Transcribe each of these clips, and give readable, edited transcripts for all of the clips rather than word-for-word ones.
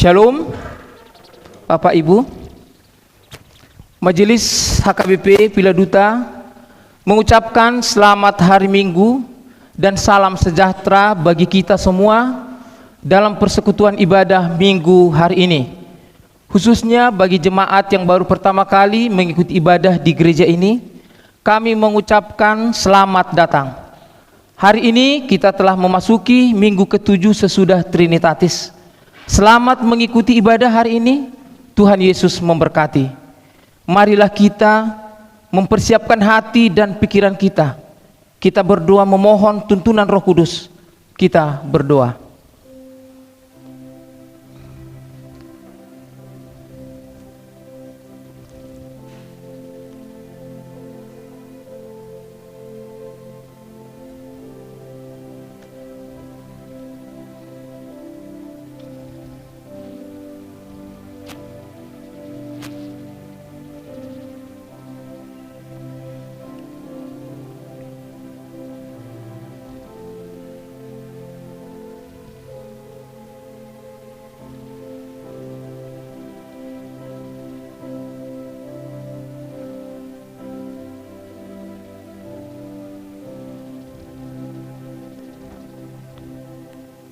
Shalom, Bapak Ibu. Majelis HKBP Piladuta mengucapkan selamat hari Minggu dan salam sejahtera bagi kita semua dalam persekutuan ibadah Minggu hari ini. Khususnya bagi jemaat yang baru pertama kali mengikuti ibadah di gereja ini, kami mengucapkan selamat datang. Hari ini kita telah memasuki minggu ke-7 sesudah Trinitatis. Selamat mengikuti ibadah hari ini. Tuhan Yesus memberkati. Marilah kita mempersiapkan hati dan pikiran kita. Kita berdoa memohon tuntunan Roh Kudus. Kita berdoa.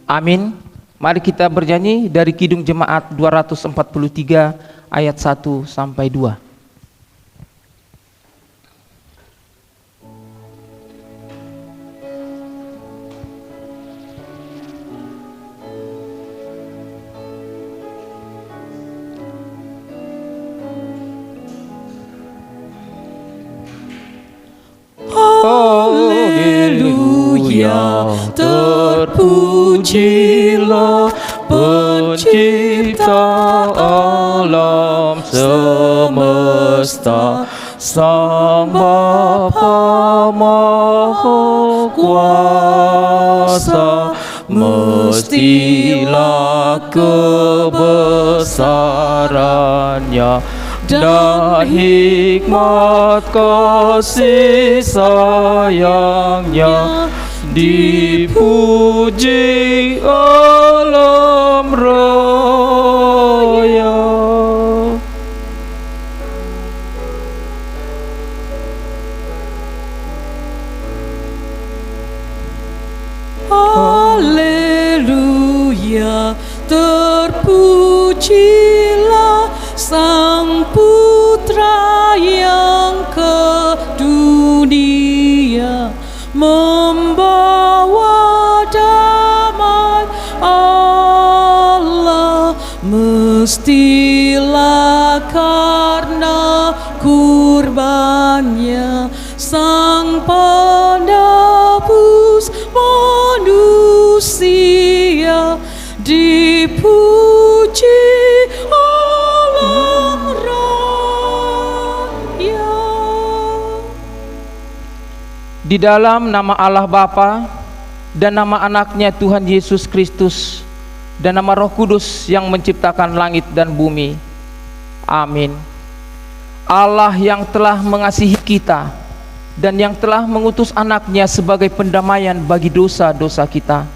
Amin. Mari kita bernyanyi dari Kidung Jemaat 243 ayat 1 sampai 2. Haleluya, terpujilah Pencipta alam semesta, Sang Bapa Maha Kuasa. Mestilah kebesarannya dan hikmat kasih sayangnya, dipuji alam raya. Haleluya, terpujilah Sang Putra yang ke dunia, membawa damai Allah. Mestilah karena kurbannya Sang penebus manusia, dipuji alam raya. Di dalam nama Allah Bapa dan nama anaknya Tuhan Yesus Kristus dan nama Roh Kudus yang menciptakan langit dan bumi. Amin. Allah yang telah mengasihi kita dan yang telah mengutus anaknya sebagai pendamaian bagi dosa-dosa kita.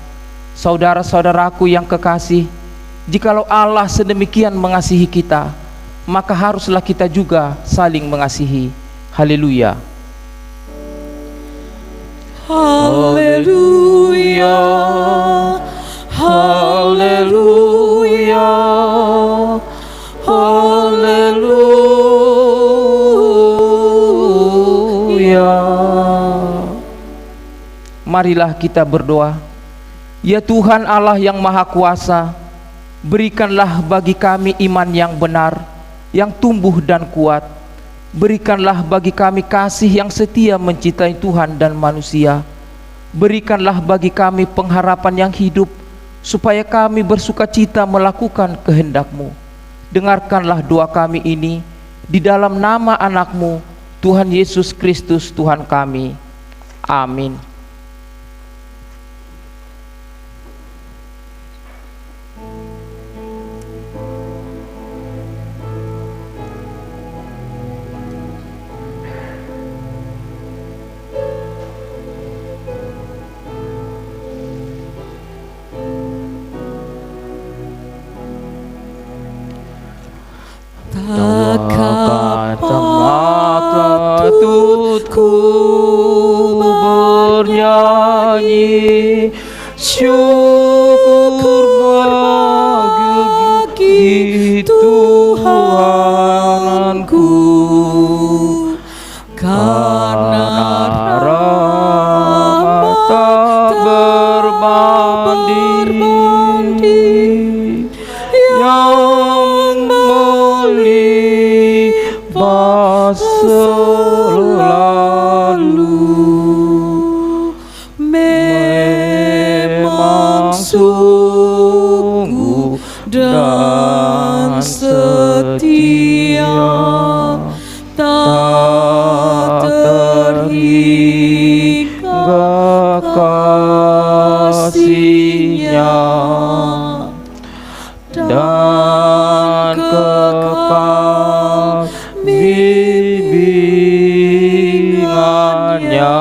Saudara-saudaraku yang kekasih, jikalau Allah sedemikian mengasihi kita, maka haruslah kita juga saling mengasihi. Haleluya. Haleluya, haleluya, haleluya. Marilah kita berdoa. Ya Tuhan Allah yang Maha Kuasa, berikanlah bagi kami iman yang benar, yang tumbuh dan kuat. Berikanlah bagi kami kasih yang setia mencintai Tuhan dan manusia. Berikanlah bagi kami pengharapan yang hidup, supaya kami bersukacita melakukan kehendak-Mu. Dengarkanlah doa kami ini di dalam nama anak-Mu, Tuhan Yesus Kristus Tuhan kami. Amin. patutku bernyanyi syukur bagi Tuhanku, karena rahmat tak berbanding yang melimpah selalu. Memang sungguh dan setia, tak terhingga kasihnya, dan kekal bimbingannya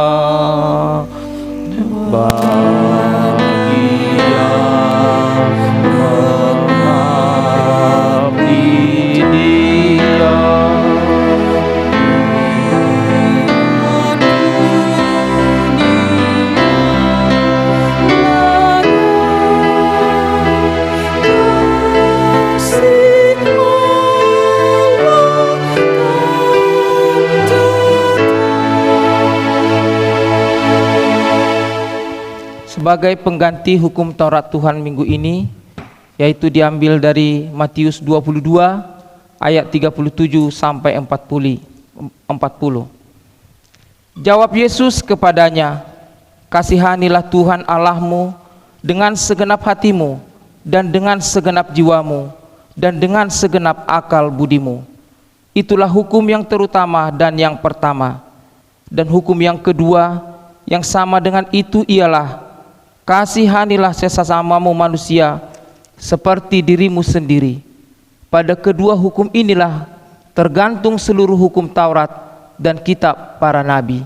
bagi yang mengabdi Dia. Sebagai pengganti hukum Taurat Tuhan minggu ini, yaitu diambil dari Matius 22 ayat 37 sampai 40. Jawab Yesus kepadanya, kasihanilah Tuhan Allahmu dengan segenap hatimu, dan dengan segenap jiwamu, dan dengan segenap akal budimu. Itulah hukum yang terutama dan yang pertama. Dan hukum yang kedua yang sama dengan itu ialah, kasihanilah sesamamu manusia seperti dirimu sendiri. Pada kedua hukum inilah tergantung seluruh hukum Taurat dan kitab para nabi.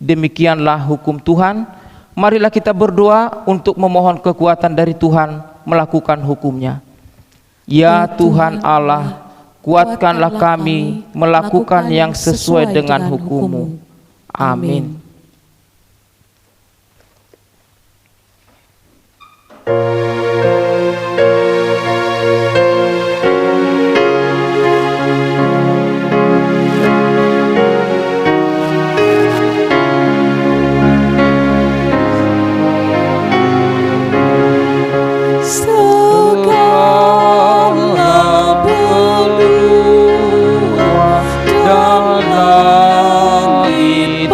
Demikianlah hukum Tuhan. Marilah kita berdoa untuk memohon kekuatan dari Tuhan melakukan hukumnya. Ya Tuhan Allah, kuatkanlah kami melakukan yang sesuai dengan hukum-Mu. Amin. Segala benua dan langit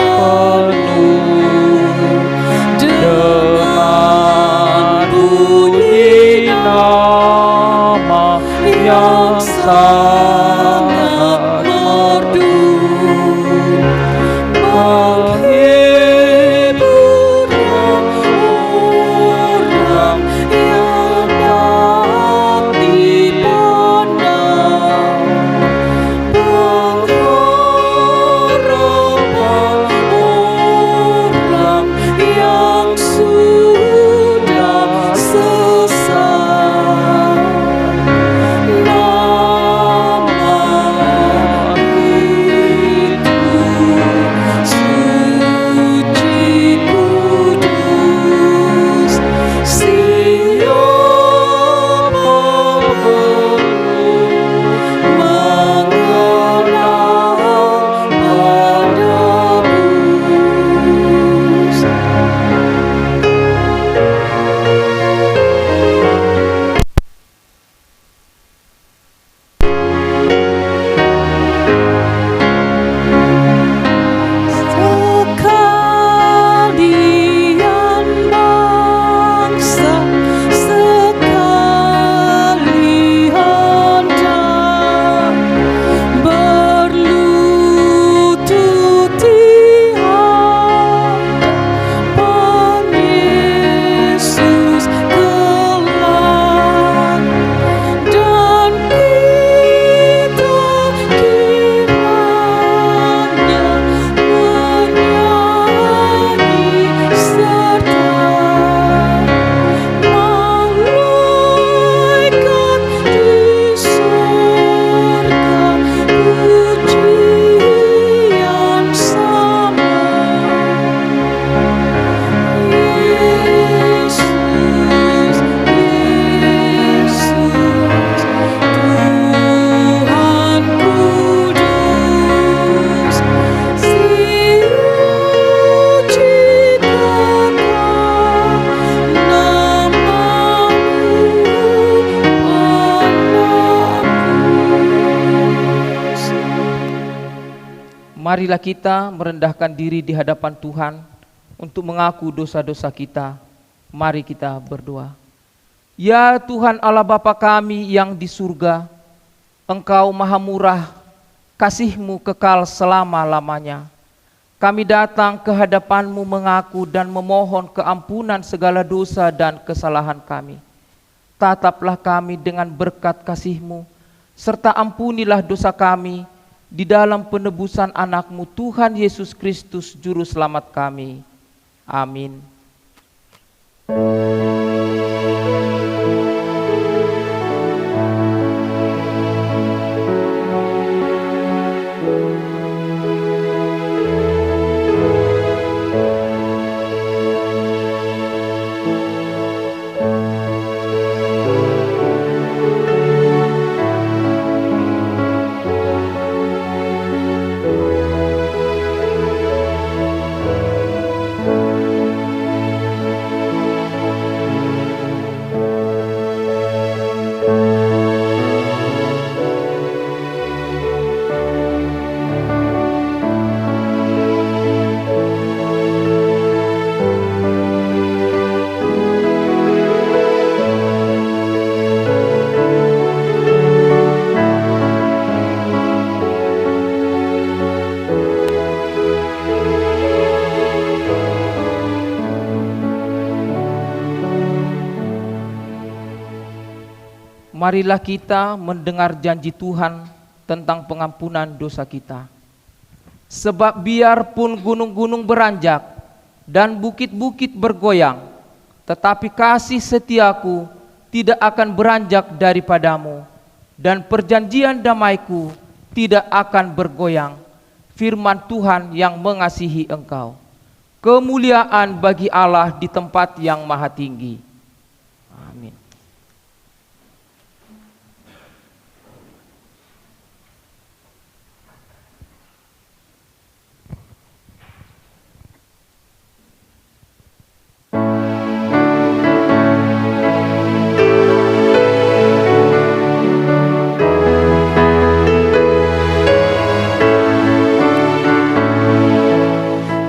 Marilah kita merendahkan diri di hadapan Tuhan untuk mengaku dosa-dosa kita. Mari kita berdoa. Ya Tuhan Allah Bapa kami yang di surga, Engkau maha murah, kasih-Mu kekal selama-lamanya. Kami datang ke hadapan-Mu mengaku dan memohon keampunan segala dosa dan kesalahan kami. Tataplah kami dengan berkat kasih-Mu, serta ampunilah dosa kami di dalam penebusan anak-Mu Tuhan Yesus Kristus Juru Selamat kami. Amin. Marilah kita mendengar janji Tuhan tentang pengampunan dosa kita. Sebab biarpun gunung-gunung beranjak dan bukit-bukit bergoyang, tetapi kasih setiaku tidak akan beranjak daripadamu, dan perjanjian damaiku tidak akan bergoyang. Firman Tuhan yang mengasihi engkau. Kemuliaan bagi Allah di tempat yang maha tinggi. Amin.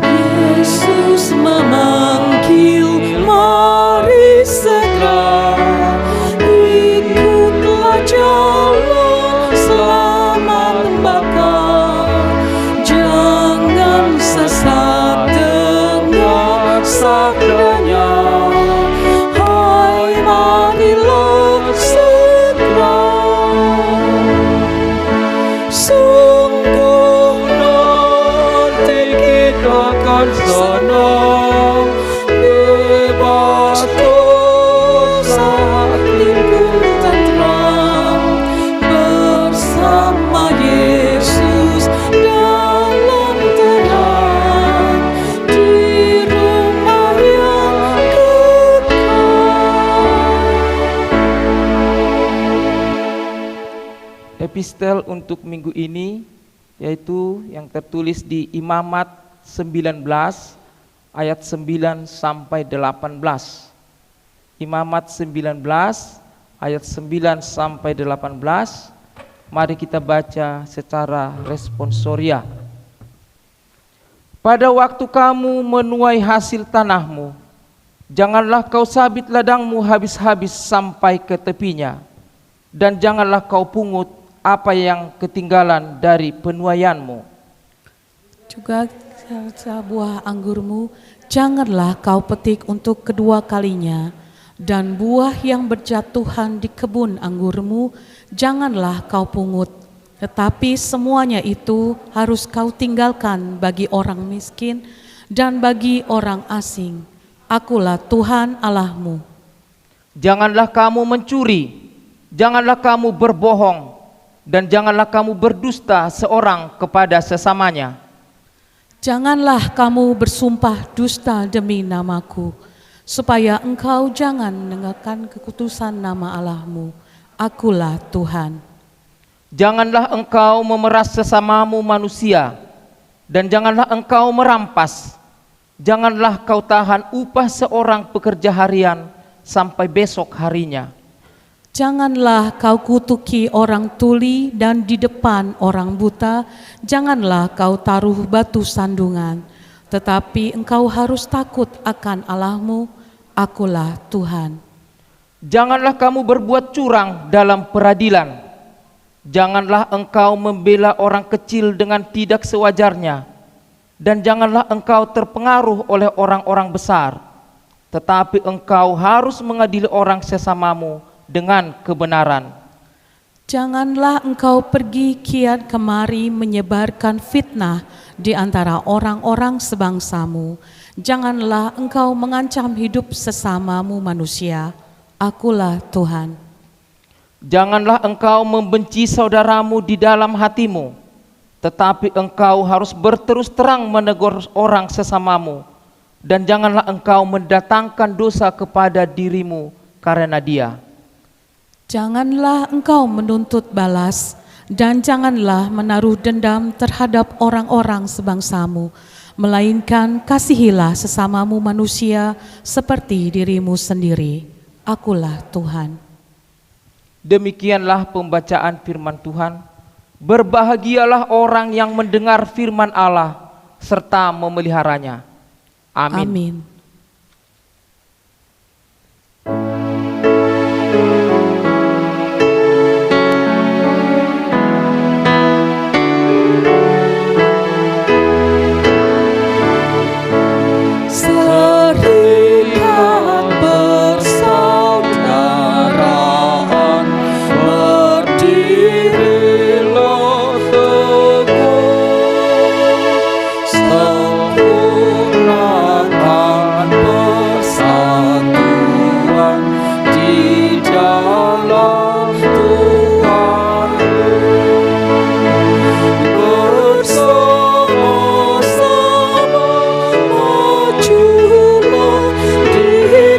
Yesus memanggil, mari segera ikutlah jalan selamat bakal. Jangan sesat dengar sabdanya, hai marilah segera. Sungguh nanti kita akan senang, bebas dosa, lingkup tenteram bersama Yesus dalam terang di rumah yang kekal. Epistel untuk minggu ini yaitu yang tertulis di Imamat 19 ayat 9 sampai 18. Imamat 19 ayat 9 sampai 18. Mari kita baca secara responsoria. Pada waktu kamu menuai hasil tanahmu, janganlah kau sabit ladangmu habis-habis sampai ke tepinya, dan janganlah kau pungut apa yang ketinggalan dari penuaianmu. Juga buah anggurmu janganlah kau petik untuk kedua kalinya, dan buah yang berjatuhan di kebun anggurmu janganlah kau pungut, tetapi semuanya itu harus kau tinggalkan bagi orang miskin dan bagi orang asing. Akulah Tuhan Allahmu. Janganlah kamu mencuri, janganlah kamu berbohong, dan janganlah kamu berdusta seorang kepada sesamanya. Janganlah kamu bersumpah dusta demi namaku, supaya engkau jangan menegakkan kekudusan nama Allahmu. Akulah Tuhan. Janganlah engkau memeras sesamamu manusia, dan janganlah engkau merampas. Janganlah kau tahan upah seorang pekerja harian sampai besok harinya. Janganlah kau kutuki orang tuli dan di depan orang buta, janganlah kau taruh batu sandungan. Tetapi engkau harus takut akan Allahmu, akulah Tuhan. Janganlah kamu berbuat curang dalam peradilan. Janganlah engkau membela orang kecil dengan tidak sewajarnya. Dan janganlah engkau terpengaruh oleh orang-orang besar. Tetapi engkau harus mengadili orang sesamamu dengan kebenaran. Janganlah engkau pergi kian kemari menyebarkan fitnah di antara orang-orang sebangsamu. Janganlah engkau mengancam hidup sesamamu manusia. Akulah Tuhan. Janganlah engkau membenci saudaramu di dalam hatimu, tetapi engkau harus berterus terang menegur orang sesamamu. Dan janganlah engkau mendatangkan dosa kepada dirimu karena dia. Janganlah engkau menuntut balas, dan janganlah menaruh dendam terhadap orang-orang sebangsamu, melainkan kasihilah sesamamu manusia seperti dirimu sendiri. Akulah Tuhan. Demikianlah pembacaan firman Tuhan. Berbahagialah orang yang mendengar firman Allah serta memeliharanya. Amin. Amin. Serikat persaudaraan, berdirilah teguh, sempurnakan persatuan di dalam Tuhan. Bersama-sama majulah,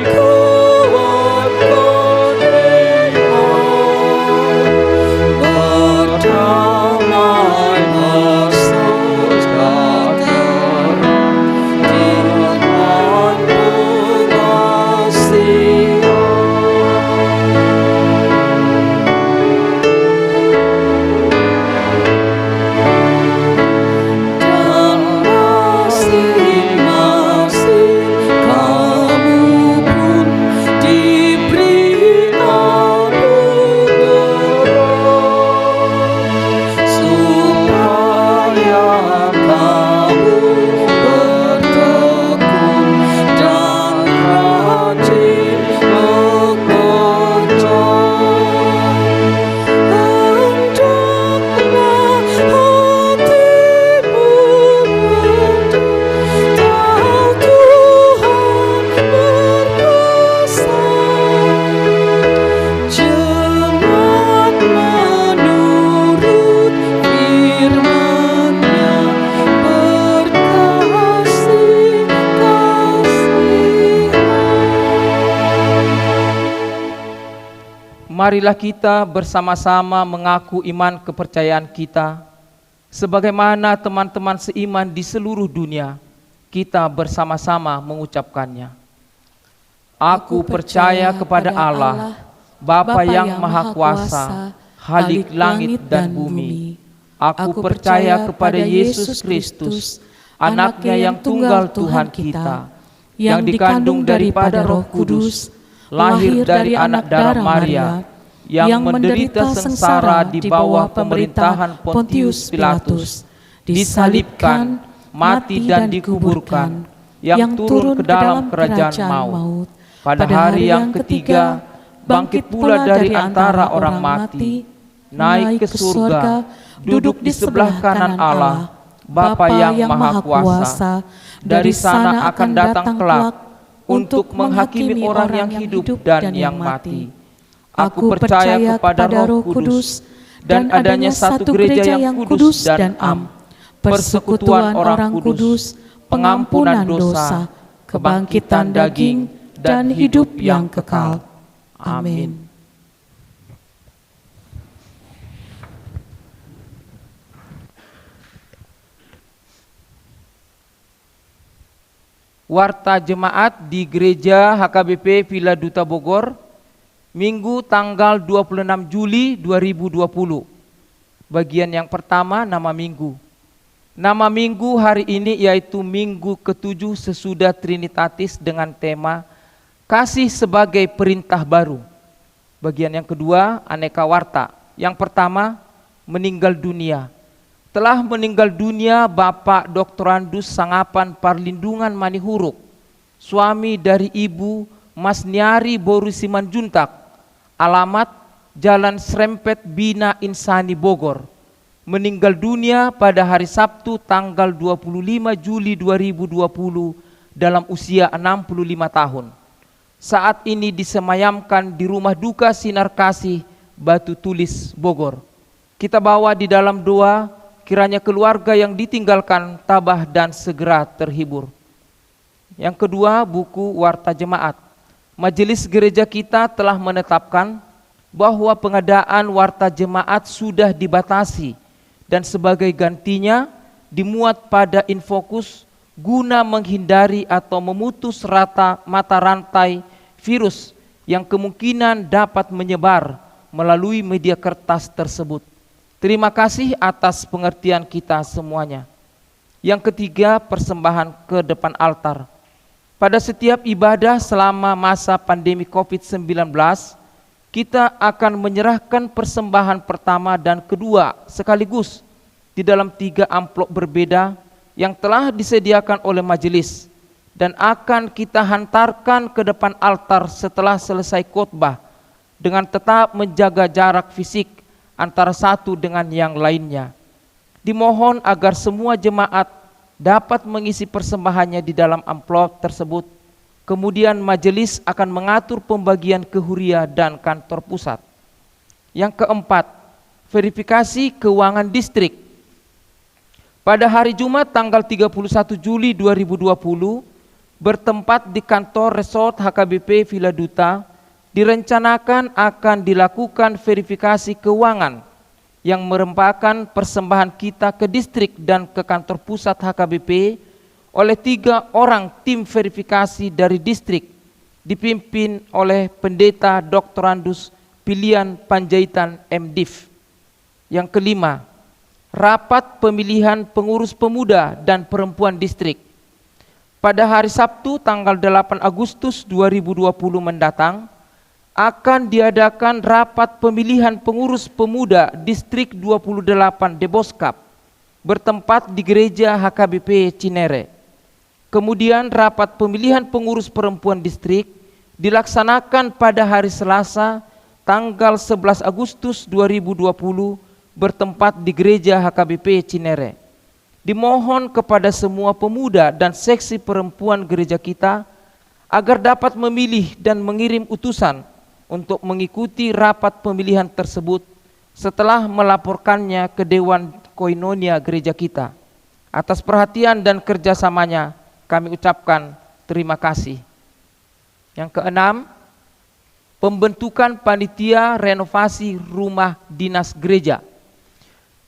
dikuatkan iman, berdamai bersaudara dengan pengasihan. Dan masing-masing kamu pun diberi anugerah, supaya kamu bertekun dan rajin bekerja. Hendaklah hatimu rendah, tahu Tuhan berpesan. Jemaat menurut firman-Nya berkasih-kasihan. Marilah kita bersama-sama mengaku iman kepercayaan kita, sebagaimana teman-teman seiman di seluruh dunia, kita bersama-sama mengucapkannya. Aku percaya kepada Allah, Bapa yang Maha Kuasa, Khalik langit dan bumi. Aku percaya kepada Yesus Kristus, Anaknya yang tunggal Tuhan kita, yang dikandung daripada Roh Kudus, lahir dari anak darah Maria, yang menderita sengsara di bawah pemerintahan Pontius Pilatus, disalibkan, mati dan dikuburkan, yang turun ke dalam kerajaan maut. Pada hari yang ketiga, bangkit pula dari antara orang mati, naik ke surga, duduk di sebelah kanan Allah, Bapa yang Maha Kuasa. Dari sana akan datang kelak untuk menghakimi orang yang hidup dan yang mati. Aku percaya kepada Roh Kudus dan adanya satu gereja yang kudus dan am, persekutuan orang kudus, pengampunan dosa, kebangkitan daging, dan hidup yang kekal. Amin. Warta jemaat di Gereja HKBP Villa Duta Bogor, Minggu tanggal 26 Juli 2020. Bagian yang pertama, nama minggu. Nama minggu hari ini yaitu Minggu ke-7 sesudah Trinitatis dengan tema Kasih sebagai Perintah Baru. Bagian yang kedua, aneka warta. Yang pertama, meninggal dunia. Telah meninggal dunia Bapak Dr. Andus Sangapan Parlindungan Manihuruk, suami dari Ibu Mas Nyari Boru Simanjuntak, alamat Jalan Srempet Bina Insani Bogor. Meninggal dunia pada hari Sabtu tanggal 25 Juli 2020 dalam usia 65 tahun. Saat ini disemayamkan di Rumah Duka Sinar Kasih Batu Tulis Bogor. Kita bawa di dalam doa, kiranya keluarga yang ditinggalkan tabah dan segera terhibur. Yang kedua, buku Warta Jemaat. Majelis gereja kita telah menetapkan bahwa pengadaan warta jemaat sudah dibatasi dan sebagai gantinya dimuat pada Infokus guna menghindari atau memutus mata rantai virus yang kemungkinan dapat menyebar melalui media kertas tersebut. Terima kasih atas pengertian kita semuanya. Yang ketiga, persembahan ke depan altar. Pada setiap ibadah selama masa pandemi COVID-19, kita akan menyerahkan persembahan pertama dan kedua sekaligus di dalam 3 amplop berbeda yang telah disediakan oleh majelis dan akan kita hantarkan ke depan altar setelah selesai khotbah dengan tetap menjaga jarak fisik antara satu dengan yang lainnya. Dimohon agar semua jemaat dapat mengisi persembahannya di dalam amplop tersebut. Kemudian majelis akan mengatur pembagian ke Huria dan kantor pusat. Yang keempat, verifikasi keuangan distrik. Pada hari Jumat tanggal 31 Juli 2020, bertempat di kantor resort HKBP Villa Duta, direncanakan akan dilakukan verifikasi keuangan yang merupakan persembahan kita ke distrik dan ke kantor pusat HKBP oleh 3 orang tim verifikasi dari distrik dipimpin oleh Pendeta Dr. Andus Pilihan Panjaitan MDiv. Yang kelima, rapat pemilihan pengurus pemuda dan perempuan distrik. Pada hari Sabtu tanggal 8 Agustus 2020 mendatang, akan diadakan rapat pemilihan pengurus pemuda distrik 28 Deboskap bertempat di gereja HKBP Cinere. Kemudian rapat pemilihan pengurus perempuan distrik dilaksanakan pada hari Selasa tanggal 11 Agustus 2020 bertempat di gereja HKBP Cinere. Dimohon kepada semua pemuda dan seksi perempuan gereja kita agar dapat memilih dan mengirim utusan untuk mengikuti rapat pemilihan tersebut setelah melaporkannya ke Dewan Koinonia gereja kita. Atas perhatian dan kerjasamanya kami ucapkan terima kasih. Yang keenam, pembentukan panitia renovasi rumah dinas gereja.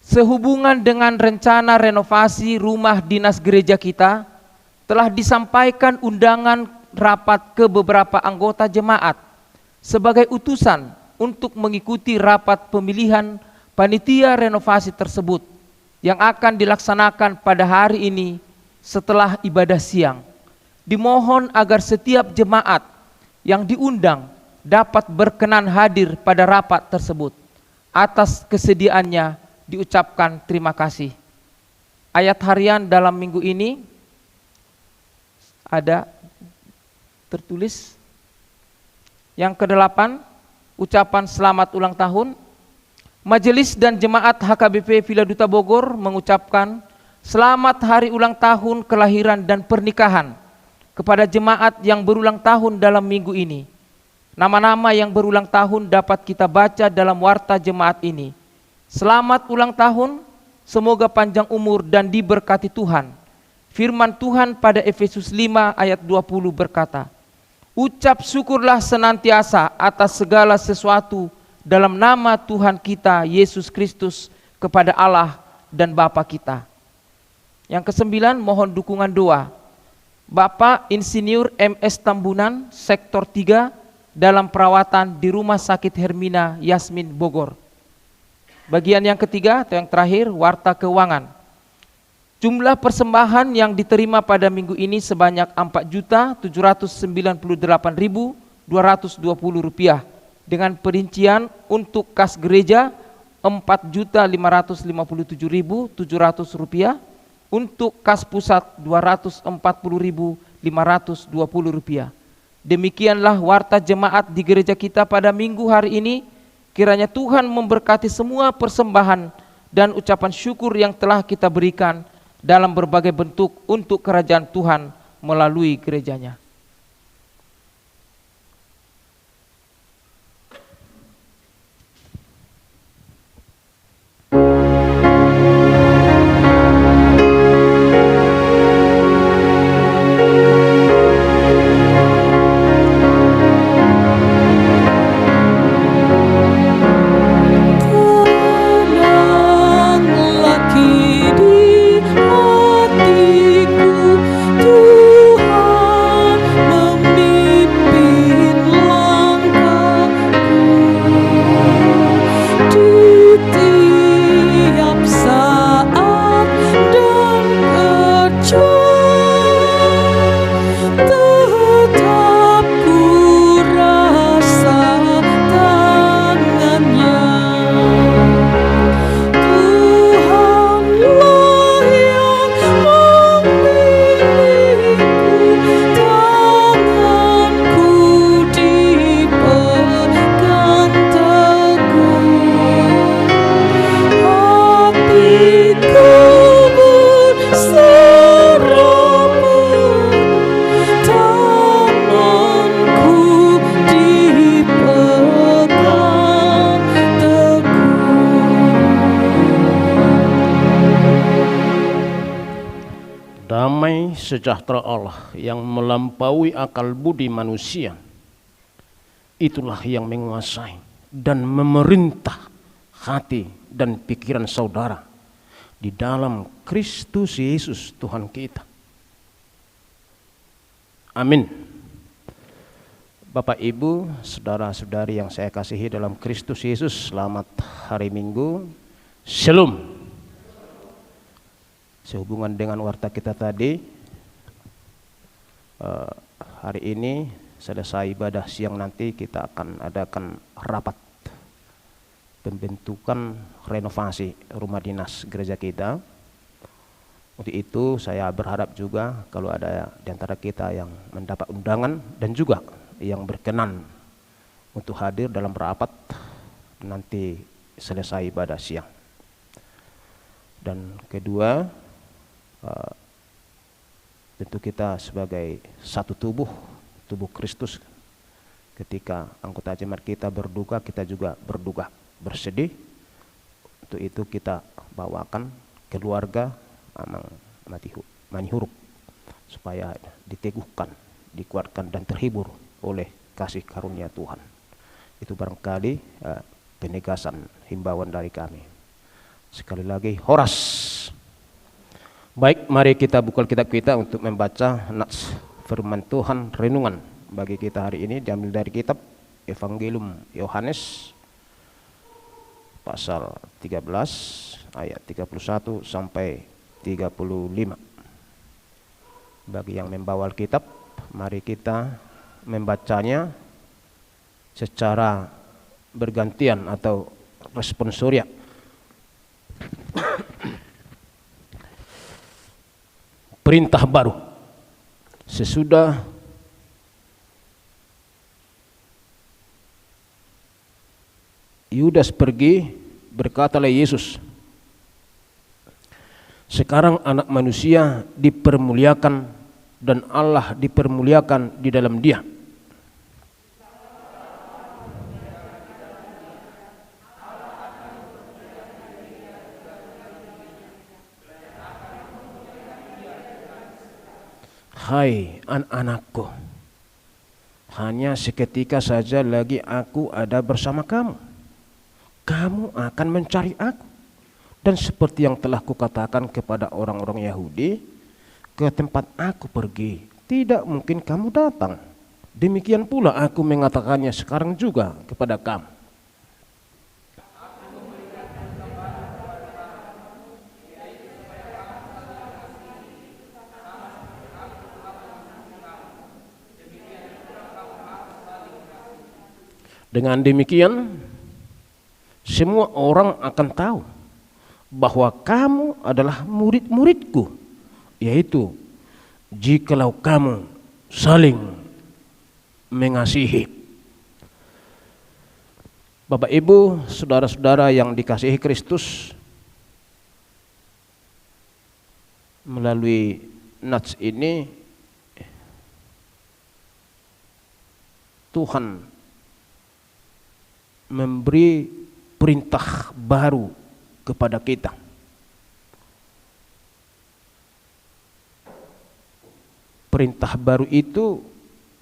Sehubungan dengan rencana renovasi rumah dinas gereja kita, telah disampaikan undangan rapat ke beberapa anggota jemaat sebagai utusan untuk mengikuti rapat pemilihan panitia renovasi tersebut yang akan dilaksanakan pada hari ini setelah ibadah siang. Dimohon agar setiap jemaat yang diundang dapat berkenan hadir pada rapat tersebut. Atas kesediaannya diucapkan terima kasih. Ayat harian dalam minggu ini ada tertulis. Yang ke-8, ucapan selamat ulang tahun. Majelis dan jemaat HKBP Villa Duta Bogor mengucapkan selamat hari ulang tahun kelahiran dan pernikahan kepada jemaat yang berulang tahun dalam minggu ini. Nama-nama yang berulang tahun dapat kita baca dalam warta jemaat ini. Selamat ulang tahun, semoga panjang umur dan diberkati Tuhan. Firman Tuhan pada Efesus 5 ayat 20 berkata, ucap syukurlah senantiasa atas segala sesuatu dalam nama Tuhan kita Yesus Kristus kepada Allah dan Bapa kita. Yang ke-9, mohon dukungan doa. Bapak Insinyur MS Tambunan, Sektor 3, dalam perawatan di Rumah Sakit Hermina Yasmin Bogor. Bagian yang ketiga atau yang terakhir, warta keuangan. Jumlah persembahan yang diterima pada minggu ini sebanyak Rp4.798.220 dengan perincian untuk kas gereja Rp4.557.700, untuk kas pusat Rp240.520. Demikianlah warta jemaat di gereja kita pada minggu hari ini. Kiranya Tuhan memberkati semua persembahan dan ucapan syukur yang telah kita berikan dalam berbagai bentuk untuk kerajaan Tuhan melalui gerejanya. Tenanglah di hatiku, Tuhan memimpin langkahku di tiap saat dan kerja. Tetap ku rasa tangannya. Tuhanlah yang memilihku, tanganku dipegang teguh, hatiku berserah penuh, tanganku dipegang teguh. Damai sejahtera Allah yang melampaui akal budi manusia, itulah yang menguasai dan memerintah hati dan pikiran saudara di dalam Kristus Yesus Tuhan kita. Amin. Bapak Ibu, saudara-saudari yang saya kasihi dalam Kristus Yesus, selamat hari Minggu. Shalom. Sehubungan dengan warta kita tadi, hari ini selesai ibadah siang nanti kita akan adakan rapat pembentukan renovasi rumah dinas gereja kita. Untuk itu saya berharap juga kalau ada di antara kita yang mendapat undangan dan juga yang berkenan untuk hadir dalam rapat nanti selesai ibadah siang. Dan kedua, tentu kita sebagai satu tubuh Kristus, ketika anggota jemaat kita berduka, kita juga berduka, bersedih. Untuk itu kita bawakan keluarga Manihuruk supaya diteguhkan, dikuatkan dan terhibur oleh kasih karunia Tuhan. Itu barangkali penegasan himbauan dari kami. Sekali lagi, horas. Baik, mari kita buka kitab kita untuk membaca nats firman Tuhan renungan bagi kita hari ini, diambil dari kitab Evangelium Yohanes pasal 13 ayat 31 sampai 35. Bagi yang membawa Alkitab, mari kita membacanya secara bergantian atau responsoria. Perintah baru. Sesudah Yudas pergi, berkatalah Yesus, sekarang anak manusia dipermuliakan dan Allah dipermuliakan di dalam dia. Hai anak-anakku, hanya seketika saja lagi aku ada bersama kamu. Kamu akan mencari aku. Dan seperti yang telah kukatakan kepada orang-orang Yahudi, ke tempat aku pergi, tidak mungkin kamu datang. Demikian pula aku mengatakannya sekarang juga kepada kamu. Dengan demikian, semua orang akan tahu bahwa kamu adalah murid-muridku, yaitu jikalau kamu saling mengasihi. Bapak Ibu, saudara-saudara yang dikasihi Kristus, melalui nats ini Tuhan memberi perintah baru kepada kita. Perintah baru itu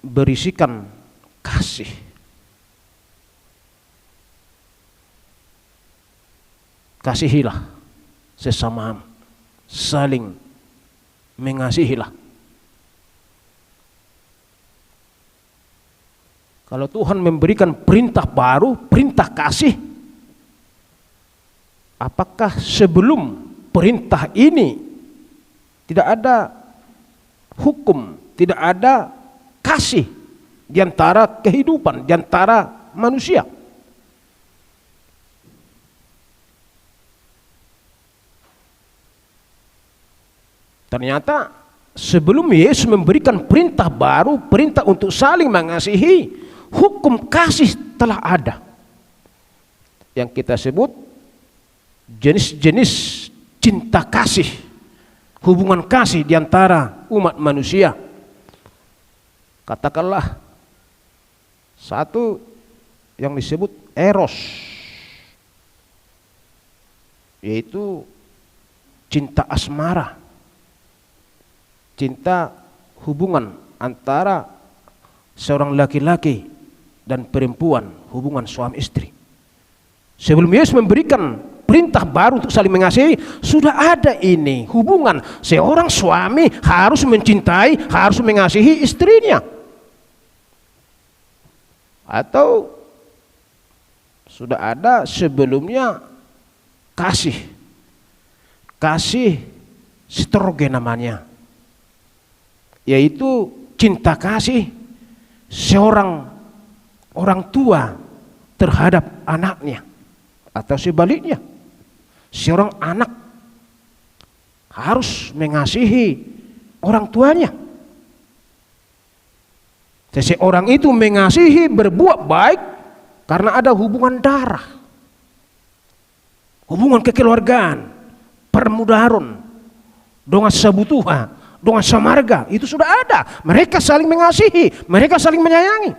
berisikan kasih. Kasihilah sesamamu, saling mengasihilah. Kalau Tuhan memberikan perintah baru, perintah kasih, apakah sebelum perintah ini tidak ada hukum, tidak ada kasih di antara kehidupan, di antara manusia? Ternyata sebelum Yesus memberikan perintah baru, perintah untuk saling mengasihi, hukum kasih telah ada. Yang kita sebut jenis-jenis cinta kasih, hubungan kasih di antara umat manusia. Katakanlah satu yang disebut eros, yaitu cinta asmara, cinta hubungan antara seorang laki-laki dan perempuan, hubungan suami istri. Sebelum Yesus memberikan perintah baru untuk saling mengasihi, sudah ada ini hubungan. Seorang suami harus mencintai, harus mengasihi istrinya. Atau sudah ada sebelumnya kasih storge namanya, yaitu cinta kasih seorang orang tua terhadap anaknya, atau sebaliknya, seorang anak harus mengasihi orang tuanya. Seseorang itu mengasihi, berbuat baik karena ada hubungan darah, hubungan kekeluargaan, permudaron, dengan sabutuha, dengan samarga, itu sudah ada. Mereka saling mengasihi, mereka saling menyayangi.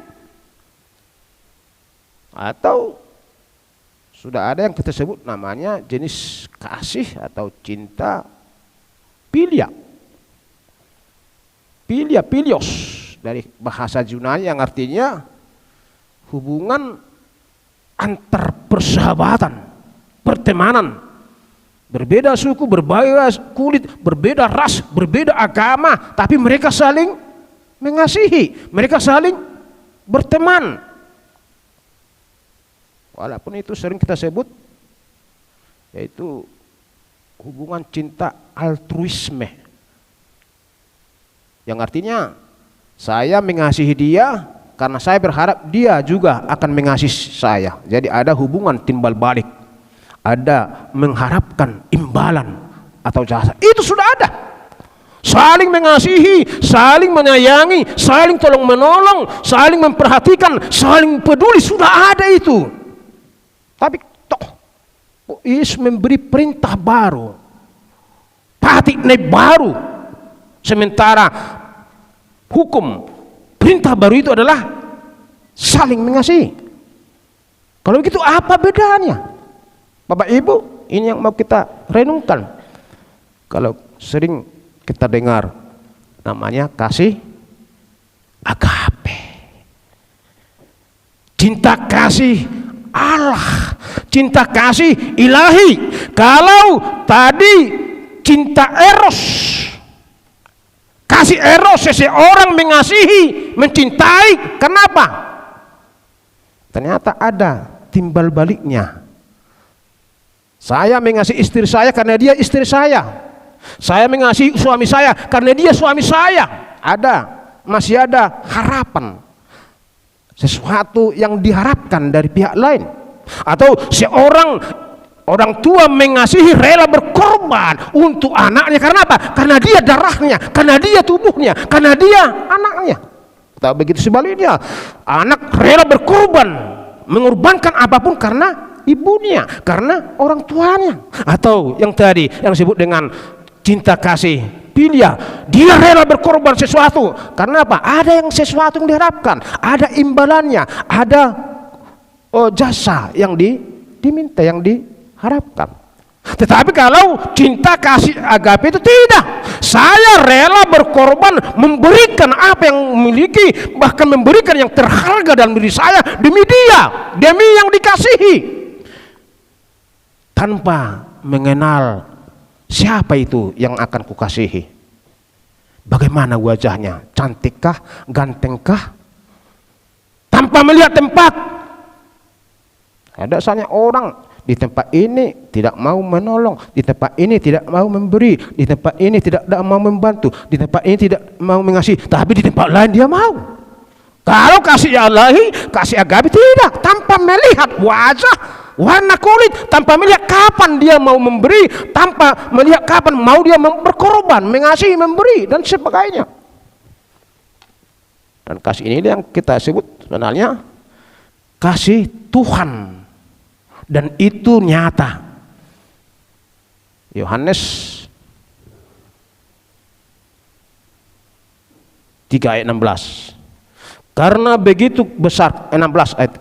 Atau sudah ada yang kita sebut namanya jenis kasih atau cinta philia. Philios dari bahasa Yunani yang artinya hubungan antar persahabatan, pertemanan. Berbeda suku, berbeda kulit, berbeda ras, berbeda agama, tapi mereka saling mengasihi, mereka saling berteman. Walaupun itu sering kita sebut yaitu hubungan cinta altruisme, yang artinya saya mengasihi dia karena saya berharap dia juga akan mengasihi saya. Jadi ada hubungan timbal balik, ada mengharapkan imbalan atau jasa. Itu sudah ada. Saling mengasihi, saling menyayangi, saling tolong menolong, saling memperhatikan, saling peduli, sudah ada itu. Tapi Yesus memberi perintah baru, paradigma baru. Sementara hukum, perintah baru itu adalah saling mengasihi. Kalau begitu apa bedanya? Bapak Ibu, ini yang mau kita renungkan. Kalau sering kita dengar namanya kasih agape, cinta kasih Allah, cinta kasih ilahi. Kalau tadi cinta eros, Kasih eros, seseorang mengasihi, mencintai. Kenapa? Ternyata ada timbal baliknya. Saya mengasihi istri saya karena dia istri saya. Saya mengasihi suami saya karena dia suami saya. Masih ada harapan. Sesuatu yang diharapkan dari pihak lain. Atau orang tua mengasihi, rela berkorban untuk anaknya. Karena apa? Karena dia darahnya, karena dia tubuhnya, karena dia anaknya. Tapi begitu sebaliknya, anak rela berkorban, mengorbankan apapun karena ibunya, karena orang tuanya. Atau yang tadi yang disebut dengan cinta kasih filia, dia rela berkorban sesuatu. Karena apa? Ada yang sesuatu yang diharapkan, ada imbalannya, ada jasa yang diminta, yang diharapkan. Tetapi kalau cinta kasih agape itu tidak. Saya rela berkorban, memberikan apa yang memiliki, bahkan memberikan yang terharga dalam diri saya demi dia, demi yang dikasihi, tanpa mengenal siapa itu yang akan kukasihi. Bagaimana wajahnya, cantikkah, gantengkah, tanpa melihat tempat. Ada saja orang di tempat ini tidak mau menolong, di tempat ini tidak mau memberi, di tempat ini tidak mau membantu, di tempat ini tidak mau mengasihi, tapi di tempat lain dia mau. Kalau kasih Ilahi, kasih agape tidak, tanpa melihat wajah, warna kulit, tanpa melihat kapan dia mau memberi, tanpa melihat kapan mau dia berkorban, mengasihi, memberi, dan sebagainya. Dan kasih ini yang kita sebut sebenarnya kasih Tuhan. Dan itu nyata. Yohanes 3 ayat 16. Karena begitu besar, 16 ayat,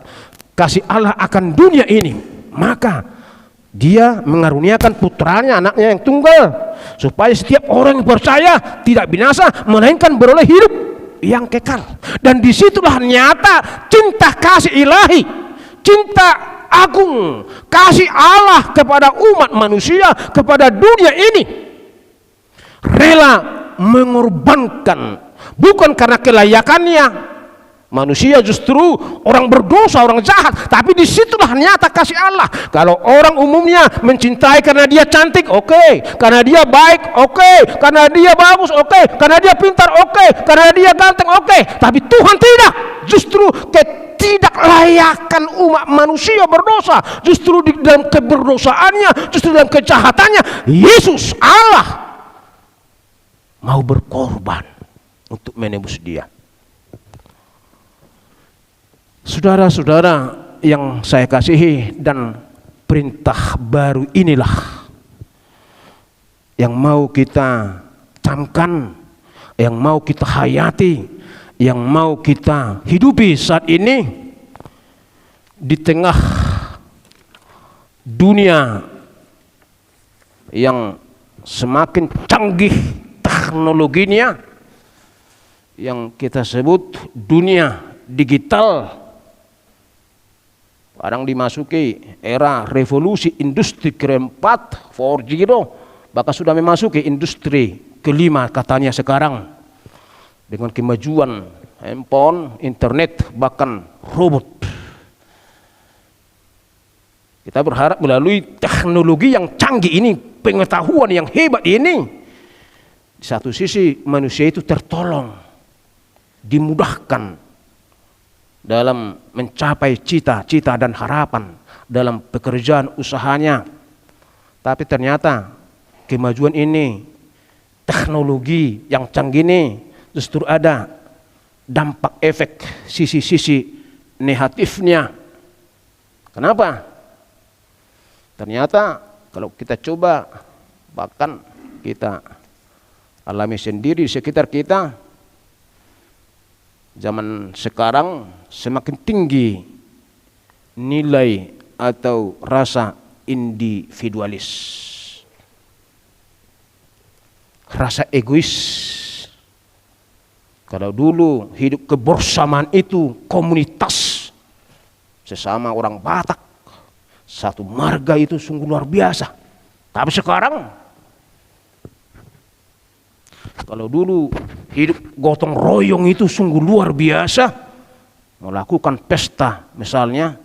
kasih Allah akan dunia ini, maka dia mengaruniakan putranya, anaknya yang tunggal, supaya setiap orang yang percaya tidak binasa, melainkan beroleh hidup yang kekal. Dan disitulah nyata cinta kasih Ilahi, cinta agung, kasih Allah kepada umat manusia, kepada dunia ini. Rela mengorbankan, bukan karena kelayakannya. Manusia justru orang berdosa, orang jahat, tapi disitulah nyata kasih Allah. Kalau orang umumnya mencintai karena dia cantik, oke, karena dia baik, oke, karena dia bagus, oke, karena dia pintar, oke, karena dia ganteng, oke. Tapi Tuhan tidak. Justru ketidaklayakan umat manusia berdosa, justru di dalam keberdosaannya, justru dalam kejahatannya, Yesus Allah mau berkorban untuk menebus dia. Saudara-saudara yang saya kasihi, dan perintah baru inilah yang mau kita camkan, yang mau kita hayati, yang mau kita hidupi saat ini di tengah dunia yang semakin canggih teknologinya, yang kita sebut dunia digital. Sekarang dimasuki era revolusi industri keempat, 4.0, bahkan sudah memasuki industri kelima katanya sekarang, dengan kemajuan handphone, internet, bahkan robot. Kita berharap melalui teknologi yang canggih ini, pengetahuan yang hebat ini, di satu sisi manusia itu tertolong, dimudahkan dalam mencapai cita-cita dan harapan dalam pekerjaan usahanya. Tapi ternyata kemajuan ini, teknologi yang canggih ini, justru ada dampak efek sisi-sisi negatifnya. Kenapa? Ternyata kalau kita coba, bahkan kita alami sendiri di sekitar kita, zaman sekarang semakin tinggi nilai atau rasa individualis, rasa egois. Kalau dulu hidup kebersamaan itu komunitas, sesama orang Batak, satu marga itu sungguh luar biasa. Tapi sekarang, kalau dulu hidup gotong royong itu sungguh luar biasa. Melakukan pesta misalnya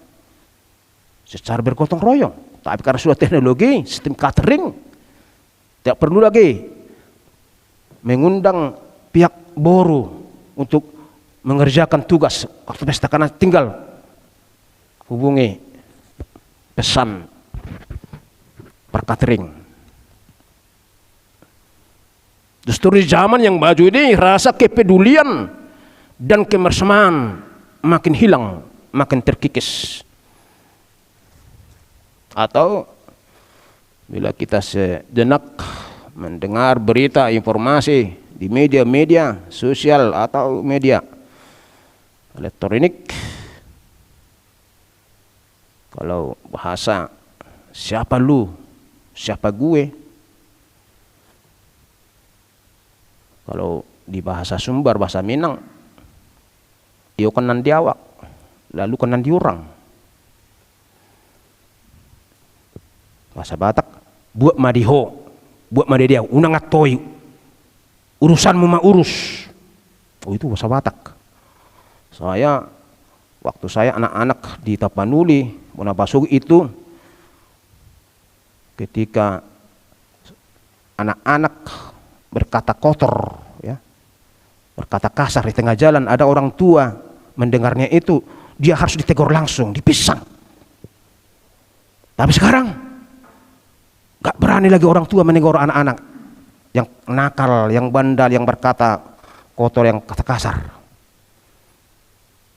secara bergotong royong. Tapi karena sudah teknologi, sistem catering, tidak perlu lagi mengundang pihak Boru untuk mengerjakan tugas waktu pesta, karena tinggal hubungi pesan per catering. Justru di zaman yang maju ini rasa kepedulian dan kebersamaan makin hilang, makin terkikis. Atau bila kita sejenak mendengar berita informasi di media-media sosial atau media elektronik, kalau bahasa siapa lu, siapa gue, kalau di bahasa Sumbar, bahasa Minang, iyo kanan diawak, lalu kanan diurang. Bahasa Batak, buat madiho, buat madidiau, unang atoi, urusanmu mah urus. Oh, itu bahasa Batak. Waktu saya anak-anak di Tapanuli, Monapasugi itu, ketika anak-anak berkata kotor, ya, berkata kasar di tengah jalan, ada orang tua mendengarnya itu, dia harus ditegur langsung, dipisang. Tapi sekarang gak berani lagi orang tua menegur anak-anak yang nakal, yang bandal, yang berkata kotor, yang kata kasar.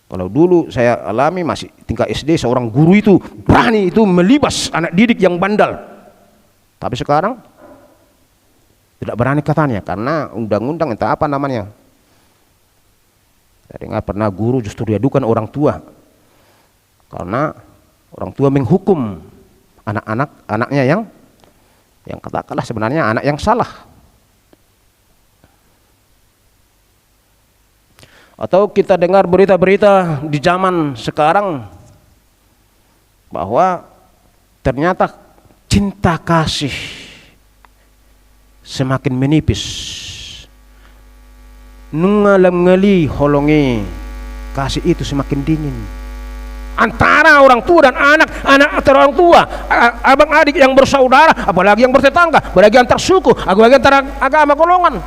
Kalau dulu saya alami masih tingkat SD, seorang guru itu berani itu melibas anak didik yang bandal. Tapi sekarang tidak berani katanya, karena undang-undang entah apa namanya. Saya dengar pernah guru justru diadukan orang tua, karena orang tua menghukum anaknya yang katakanlah sebenarnya anak yang salah. Atau kita dengar berita-berita di zaman sekarang bahwa ternyata cinta kasih semakin menipis. Nungalam ngali holongi, kasih itu semakin dingin. Antara orang tua dan anak antara orang tua, abang adik yang bersaudara, apalagi yang bertetangga, apalagi antar suku, apalagi antara agama golongan.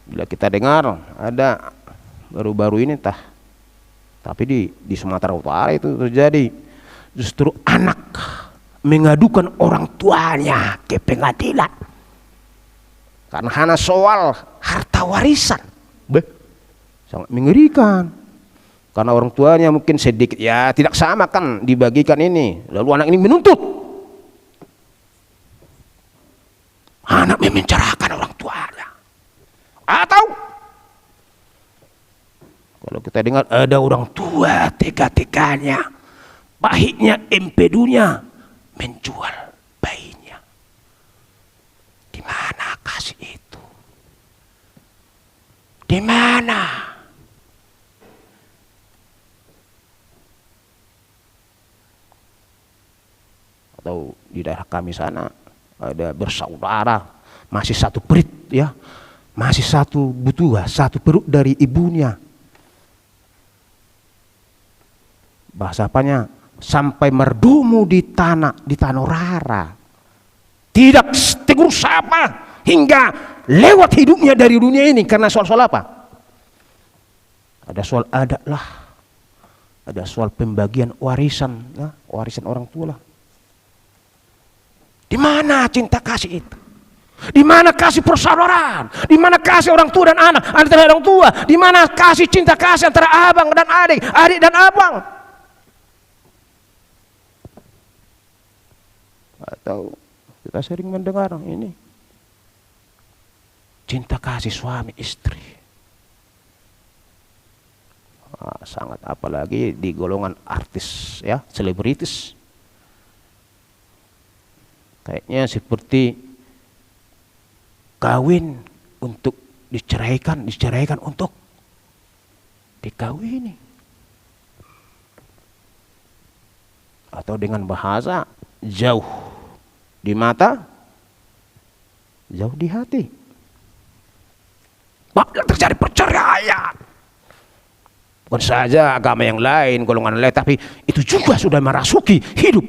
Bila kita dengar ada baru-baru ini tapi di Sumatera Utara itu terjadi, justru anak mengadukan orang tuanya ke pengadilan karena soal harta warisan. Sangat mengerikan, karena orang tuanya mungkin sedikit ya tidak sama kan dibagikan ini, lalu anak ini menuntut, anak memenjarakan orang tuanya. Atau kalau kita dengar ada orang tua tega-teganya, pahitnya empedunya menjual bayinya. Di mana kasih itu? Di mana? Atau di daerah kami sana ada bersaudara, masih satu perut ya, masih satu butuh, satu perut dari ibunya. Bahasa apanya? Sampai merdumu di tanah rara. Tidak tegur sapa hingga lewat hidupnya dari dunia ini karena soal-soal apa? Ada soal adat lah, ada soal pembagian warisan, ya, warisan orang tua lah. Di mana cinta kasih itu? Di mana kasih persaudaraan? Di mana kasih orang tua dan anak antara orang tua? Di mana kasih cinta kasih antara abang dan adik, adik dan abang? Atau kita sering mendengar ini cinta kasih suami istri. Sangat apalagi di golongan artis ya, selebritis. Kayaknya seperti kawin untuk diceraikan untuk dikawini. Atau dengan bahasa jauh di mata, jauh di hati. Banyak terjadi perceraian. Bukan saja agama yang lain, golongan lain, tapi itu juga sudah merasuki hidup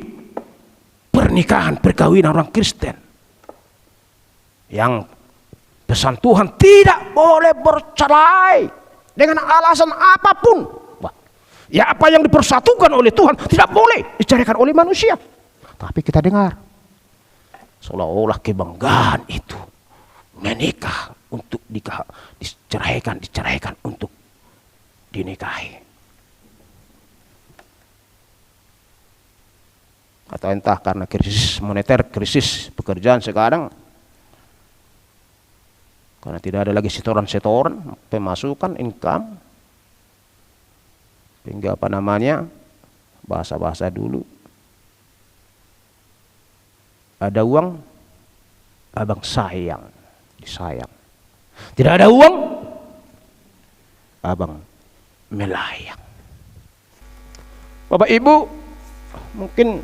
pernikahan, perkawinan orang Kristen. Yang pesan Tuhan tidak boleh bercerai dengan alasan apapun. Ya, apa yang dipersatukan oleh Tuhan tidak boleh diceraikan oleh manusia. Tapi kita dengar seolah-olah kebanggaan itu menikah untuk diceraikan untuk dinikahi. Atau entah karena krisis moneter, krisis pekerjaan sekarang, karena tidak ada lagi setoran pemasukan, income, hingga bahasa-bahasa dulu, ada uang abang sayang, disayang. Tidak ada uang abang melayang. Bapak Ibu, mungkin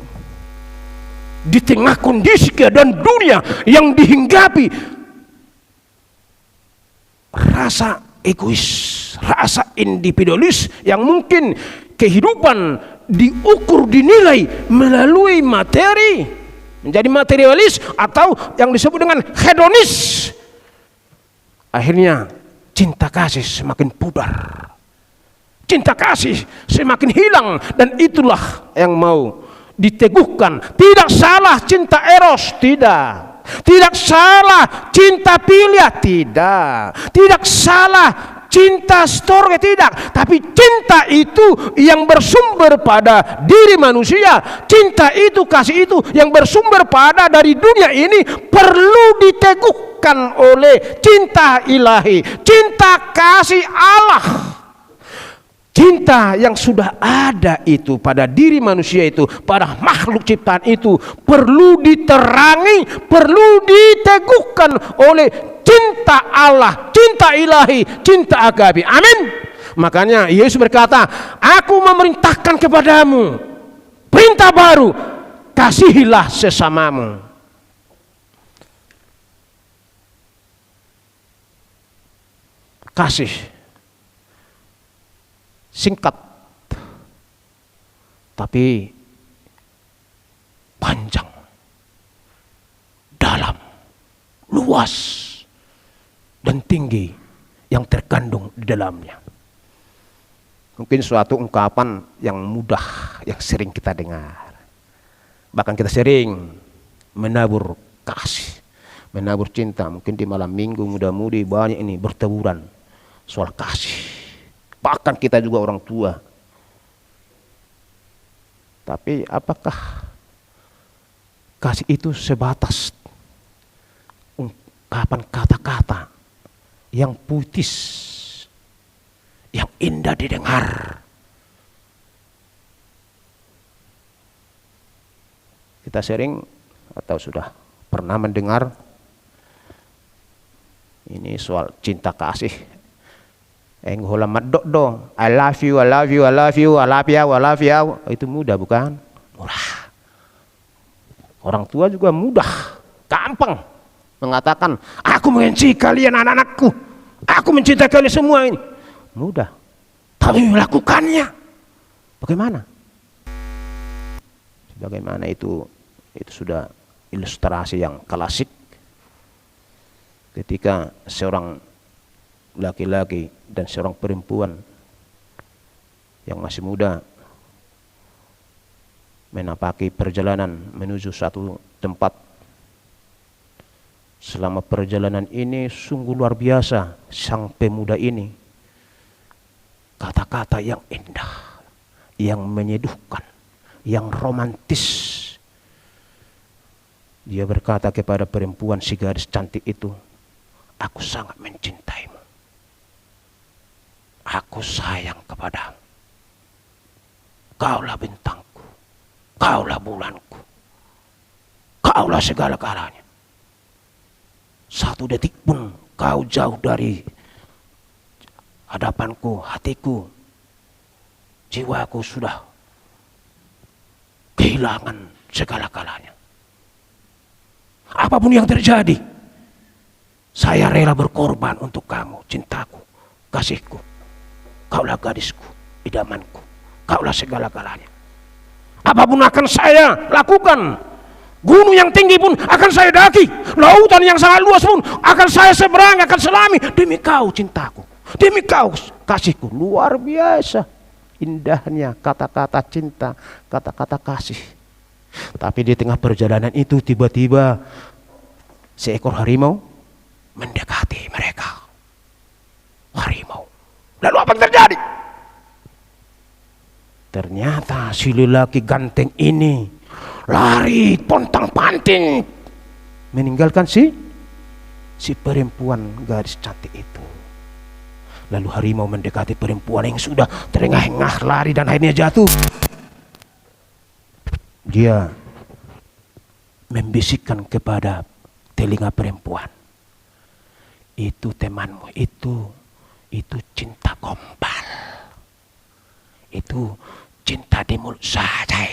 di tengah kondisi keadaan dunia yang dihinggapi rasa egois, rasa individualis, yang mungkin kehidupan diukur, dinilai melalui materi, menjadi materialis atau yang disebut dengan hedonis. Akhirnya cinta kasih semakin pudar, cinta kasih semakin hilang, dan itulah yang mau diteguhkan. Tidak salah cinta eros, tidak. Tidak salah cinta filia, tidak salah cinta storge, tidak. Tapi cinta itu yang bersumber pada diri manusia, cinta itu, kasih itu yang bersumber pada dari dunia ini, perlu diteguhkan oleh cinta ilahi, cinta kasih Allah. Cinta yang sudah ada itu pada diri manusia itu, pada makhluk ciptaan itu, perlu diterangi, perlu diteguhkan oleh cinta Allah, cinta ilahi, cinta agape. Amin. Makanya Yesus berkata, aku memerintahkan kepadamu perintah baru, kasihilah sesamamu. Kasih singkat tapi panjang, dalam, luas, dan tinggi yang terkandung di dalamnya. Mungkin suatu ungkapan yang mudah, yang sering kita dengar, bahkan kita sering menabur kasih, menabur cinta. Mungkin di malam minggu muda-mudi banyak ini berteburan soal kasih. Bahkan kita juga orang tua. Tapi apakah kasih itu sebatas ungkapan kata-kata yang puitis, yang indah didengar? Kita sering atau sudah pernah mendengar ini soal cinta kasih. Enghola madok dong, I love you, I love you, I love you, I love you, I love you. Itu mudah bukan? Murah. Orang tua juga mudah, gampang mengatakan, aku mengasihi kalian anak-anakku, aku mencintai kalian semua ini. Mudah. Tapi melakukannya bagaimana? Bagaimana itu sudah ilustrasi yang klasik. Ketika seorang laki-laki dan seorang perempuan yang masih muda menapaki perjalanan menuju satu tempat. Selama perjalanan ini sungguh luar biasa sang pemuda ini. Kata-kata yang indah, yang menyeduhkan, yang romantis. Dia berkata kepada perempuan si gadis cantik itu, aku sangat mencintaimu. Aku sayang kepadamu. Kaulah bintangku, kaulah bulanku, kaulah segala-galanya. Satu detik pun kau jauh dari hadapanku, hatiku, jiwaku sudah kehilangan segala-galanya. Apapun yang terjadi, Saya rela berkorban untuk kamu, cintaku, kasihku. Kaulah gadisku, idamanku. Kaulah segala-galanya. Apapun akan saya lakukan. Gunung yang tinggi pun akan saya daki. Lautan yang sangat luas pun akan saya seberangi, akan selami. Demi kau cintaku, demi kau kasihku. Luar biasa indahnya kata-kata cinta, kata-kata kasih. Tapi di tengah perjalanan itu tiba-tiba seekor harimau mendekati mereka. Harimau. Lalu apa yang terjadi? Ternyata si lelaki ganteng ini lari pontang-panting meninggalkan si perempuan gadis cantik itu. Lalu harimau mendekati perempuan yang sudah terengah-engah lari dan akhirnya jatuh. Dia membisikkan kepada telinga perempuan, itu temanmu, itu cinta gombal, itu cinta di mulut saja,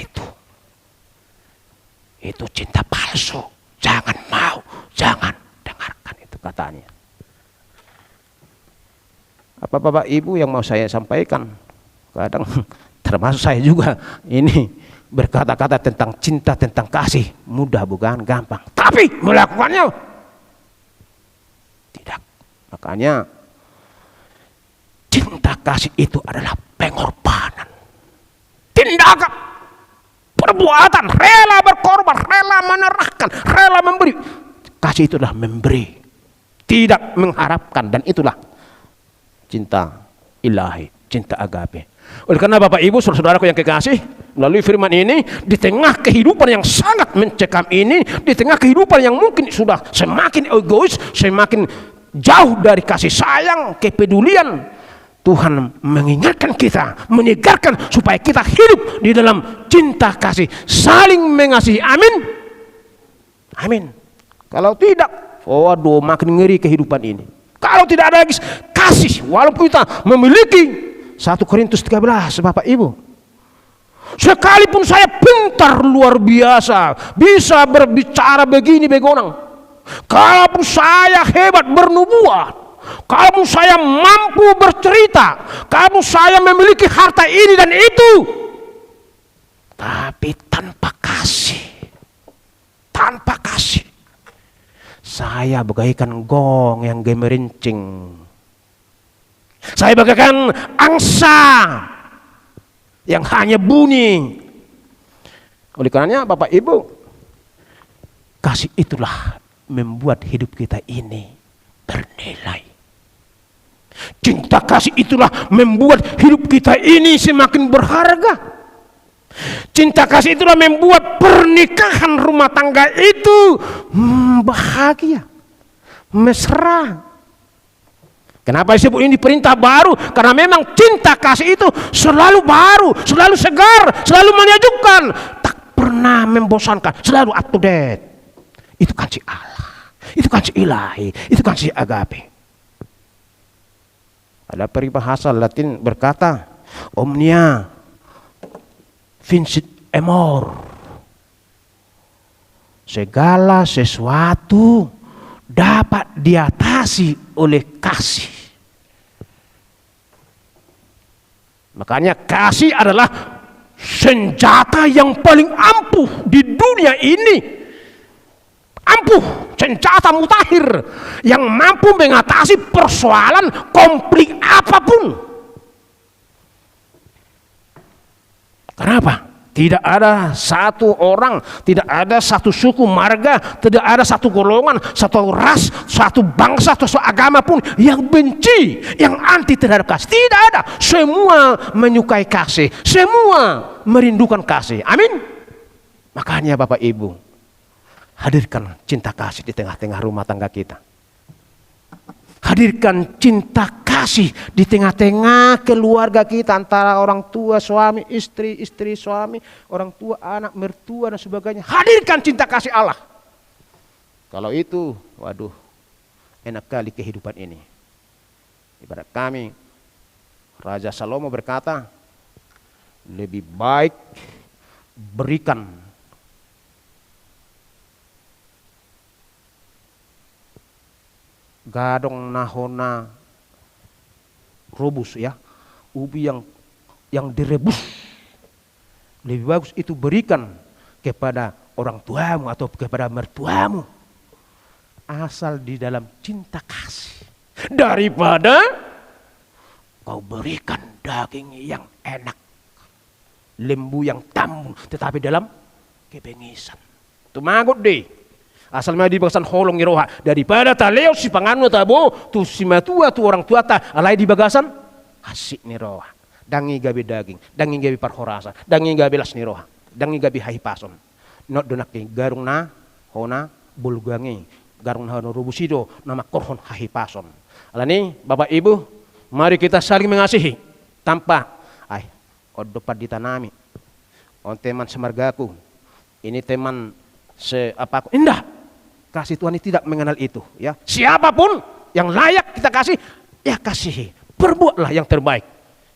itu cinta palsu, jangan mau, jangan dengarkan itu katanya. Apa Bapak Ibu yang mau saya sampaikan? Kadang termasuk saya juga ini berkata-kata tentang cinta, tentang kasih, mudah bukan? Gampang. Tapi melakukannya tidak. Makanya cinta kasih itu adalah pengorbanan, tindakan, perbuatan, rela berkorban, rela menyerahkan, rela memberi. Kasih itu adalah memberi, tidak mengharapkan, dan itulah cinta ilahi, cinta agape. Oleh karena Bapak Ibu, saudara-saudaraku yang kekasih, melalui firman ini, di tengah kehidupan yang sangat mencekam ini, di tengah kehidupan yang mungkin sudah semakin egois, semakin jauh dari kasih sayang, kepedulian, Tuhan mengingatkan kita, menyegarkan supaya kita hidup di dalam cinta kasih, saling mengasihi. Amin. Amin. Kalau tidak, waduh, makin ngeri kehidupan ini. Kalau tidak ada lagi kasih, walaupun kita memiliki 1 Korintus 13, Bapak Ibu, sekalipun saya pintar luar biasa, bisa berbicara begini begonang, kalaupun saya hebat bernubuat, kalaupun saya mampu bercerita, kalaupun saya memiliki harta ini dan itu, tapi tanpa kasih, saya bagaikan gong yang gemerincing. Saya bagaikan angsa yang hanya bunyi. Oleh karenanya Bapak Ibu, kasih itulah membuat hidup kita ini bernilai. Cinta kasih itulah membuat hidup kita ini semakin berharga. Cinta kasih itulah membuat pernikahan rumah tangga itu bahagia, mesra. Kenapa disebut ini perintah baru? Karena memang cinta kasih itu selalu baru, selalu segar, selalu menyejukkan, tak pernah membosankan, selalu up to date. Itu kasih Allah, itu kasih ilahi, itu kasih agape. Ada peribahasa Latin berkata, omnia vincit amor. Segala sesuatu dapat diatasi oleh kasih. Makanya kasih adalah senjata yang paling ampuh di dunia ini. Ampuh, senjata mutakhir yang mampu mengatasi persoalan konflik apapun. Kenapa? Tidak ada satu orang, tidak ada satu suku marga, tidak ada satu golongan, satu ras, satu bangsa, atau satu agama pun yang benci, yang anti terhadap kasih. Tidak ada. Semua menyukai kasih, semua merindukan kasih. Amin. Makanya Bapak Ibu, hadirkan cinta kasih di tengah-tengah rumah tangga kita. Hadirkan cinta kasih di tengah-tengah keluarga kita, antara orang tua, suami, istri, istri, suami, orang tua, anak, mertua, dan sebagainya. Hadirkan cinta kasih Allah. Kalau itu, waduh, enak kali kehidupan ini. Ibarat kami, Raja Salomo berkata, lebih baik berikan gadong nahona rebus ya, ubi yang direbus. Lebih bagus itu berikan kepada orang tuamu atau kepada mertuamu, asal di dalam cinta kasih, daripada kau berikan daging yang enak, lembu yang tambun tetapi dalam kebengisan. Tumagot deh, asal mah di bagasan holong ngiroha, daripada taleo si pangano tabo tu si matua tu orang tua ta alai di bagasan asik niroha. Dangi gabi daging, dangi gabi parhorasa, dangi gabi las niroha, dangi gabi haipason. Not donaki garung na hona bulgangi, garung na hona rubusido nama korhon haipason. Alani Bapak Ibu, mari kita saling mengasihi tanpa odopat ditanami. On teman semargaku, ini teman seapaku. Indah. Kasih Tuhan ini tidak mengenal itu, ya. Siapapun yang layak kita kasih, ya kasihi. Perbuatlah yang terbaik.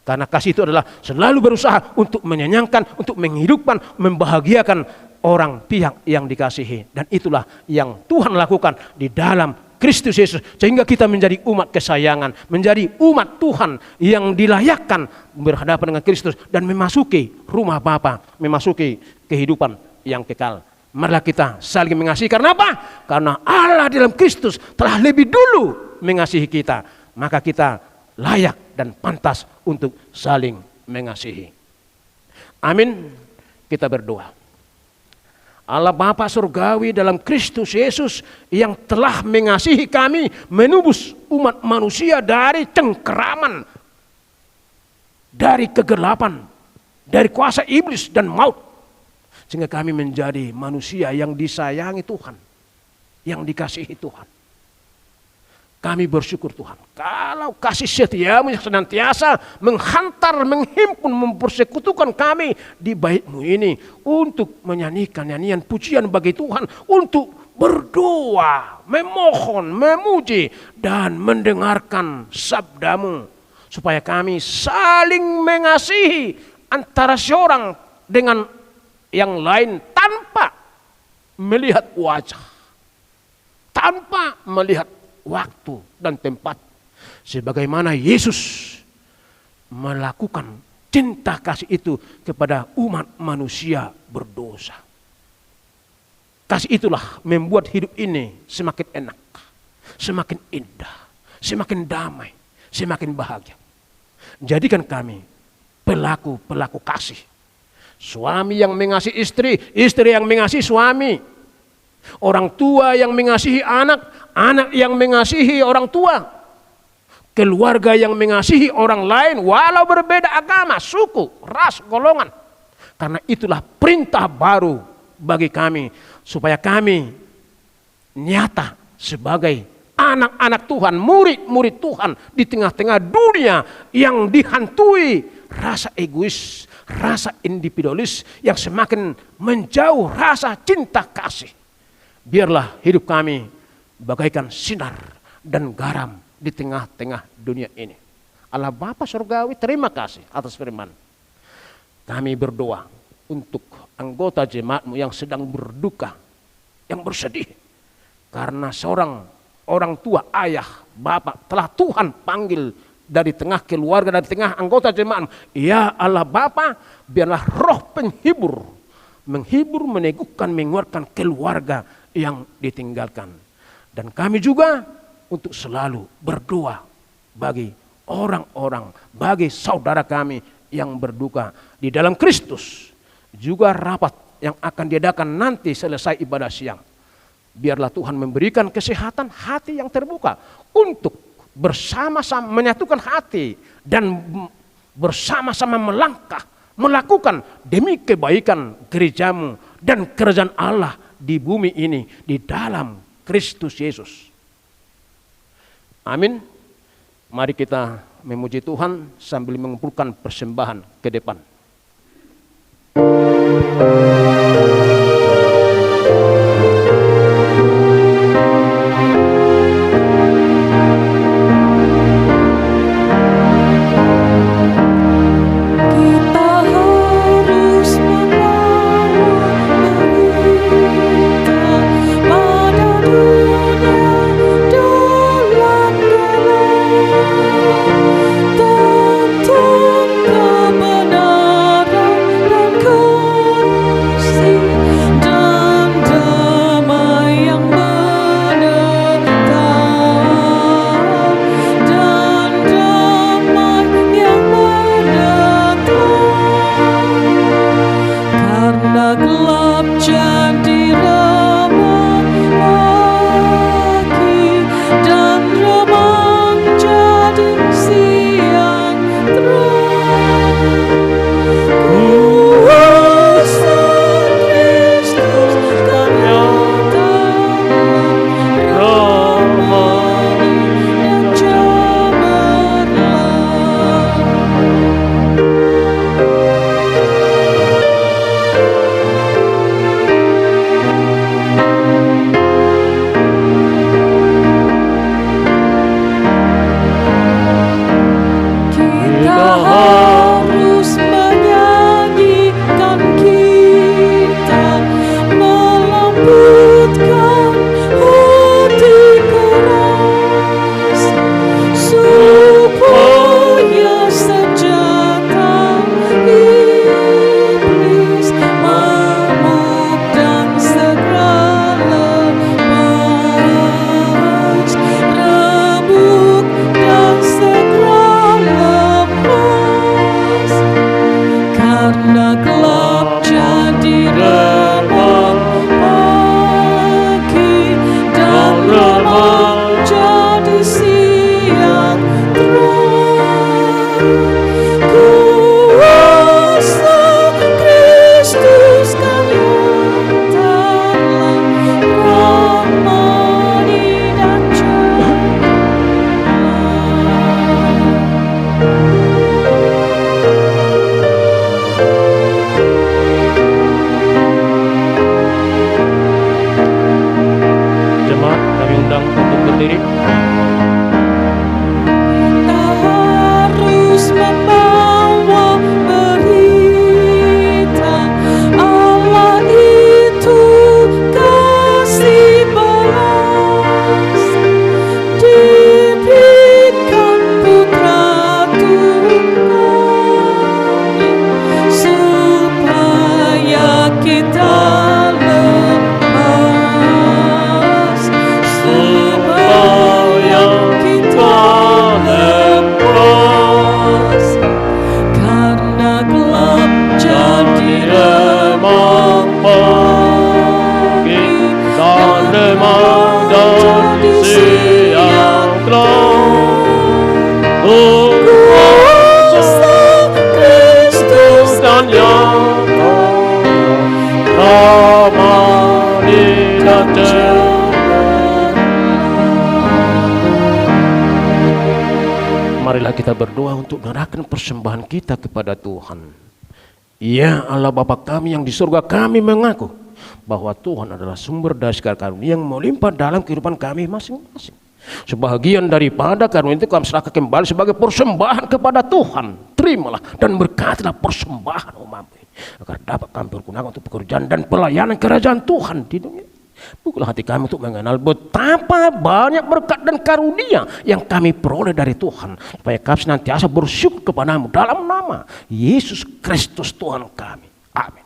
Karena kasih itu adalah selalu berusaha untuk menyenangkan, untuk menghidupkan, membahagiakan orang pihak yang dikasihi. Dan itulah yang Tuhan lakukan di dalam Kristus Yesus. Sehingga kita menjadi umat kesayangan, menjadi umat Tuhan yang dilayakkan berhadapan dengan Kristus dan memasuki rumah Bapa, memasuki kehidupan yang kekal. Marilah kita saling mengasihi. Karena apa? Karena Allah dalam Kristus telah lebih dulu mengasihi kita. Maka kita layak dan pantas untuk saling mengasihi. Amin. Kita berdoa. Allah Bapa surgawi dalam Kristus Yesus yang telah mengasihi kami, menubus umat manusia dari cengkeraman, dari kegelapan, dari kuasa iblis dan maut, sehingga kami menjadi manusia yang disayangi Tuhan, yang dikasihi Tuhan. Kami bersyukur Tuhan, kalau kasih setiamu yang senantiasa menghantar, menghimpun, mempersekutukan kami di bait-Mu ini untuk menyanyikan nyanyian pujian bagi Tuhan, untuk berdoa, memohon, memuji, dan mendengarkan sabda-Mu, supaya kami saling mengasihi antara seorang dengan yang lain tanpa melihat wajah, tanpa melihat waktu dan tempat, sebagaimana Yesus melakukan cinta kasih itu kepada umat manusia berdosa. Kasih itulah membuat hidup ini semakin enak, semakin indah, semakin damai, semakin bahagia. Jadikan kami pelaku-pelaku kasih, suami yang mengasihi istri, istri yang mengasihi suami, orang tua yang mengasihi anak, anak yang mengasihi orang tua, keluarga yang mengasihi orang lain walau berbeda agama, suku, ras, golongan. Karena itulah perintah baru bagi kami, supaya kami nyata sebagai anak-anak Tuhan, murid-murid Tuhan di tengah-tengah dunia yang dihantui rasa egois, rasa individualis yang semakin menjauh rasa cinta kasih. Biarlah hidup kami bagaikan sinar dan garam di tengah-tengah dunia ini. Allah Bapa surgawi, terima kasih atas firman. Kami berdoa untuk anggota jemaat-Mu yang sedang berduka, yang bersedih, karena seorang orang tua, ayah, bapak telah Tuhan panggil dari tengah keluarga, dari tengah anggota jemaat. Ya Allah Bapa, biarlah roh penghibur menghibur, meneguhkan, menguatkan keluarga yang ditinggalkan. Dan kami juga untuk selalu berdoa bagi orang-orang, bagi saudara kami yang berduka di dalam Kristus. Juga rapat yang akan diadakan nanti selesai ibadah siang. Biarlah Tuhan memberikan kesehatan hati yang terbuka untuk bersama-sama menyatukan hati dan bersama-sama melangkah, melakukan demi kebaikan gereja-Mu dan kerajaan Allah di bumi ini di dalam Kristus Yesus. Amin. Mari kita memuji Tuhan sambil mengumpulkan persembahan ke depan. Kita harus membawa berita pada dunia dalam Karena gelap jadi remang pagi dan remang jadi siang terang. Kuasa Kristus kan nyatalah ramai dan Jemaat kami undang untuk berdiri. kita harus membawa berita Allah itu kasih balas diberikan putra tunggalnya supaya kita lepas, supaya kita lepas. Karena gelap jadi remang pagi dan remang jadi siang terang. Kuasa Kristus dan nyata ramai dan Marilah kita berdoa untuk menyerahkan persembahan kita kepada Tuhan. Ya Allah Bapa kami yang di surga, kami mengaku bahwa Tuhan adalah sumber dari segala karunia yang melimpah dalam kehidupan kami masing-masing. Sebahagian daripada karunia itu kami serahkan kembali sebagai persembahan kepada Tuhan. Terimalah dan berkatilah persembahan umat-Mu agar dapat kami berguna untuk pekerjaan dan pelayanan kerajaan Tuhan di dunia. Bukalah hati kami untuk mengenal betapa banyak berkat dan karunia yang kami peroleh dari Tuhan, supaya kami senantiasa bersyukur kepada-Mu dalam nama Yesus Kristus Tuhan kami. Amin.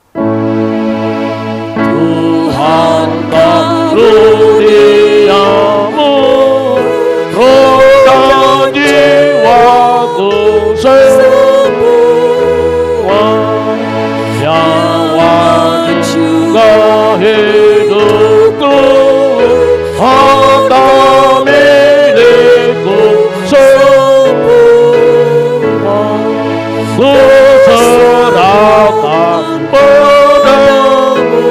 Tuhan karuniamu, roh dan jiwaku semua, nyawa juga hidupku, harta milikku semua, ku serahkan padamu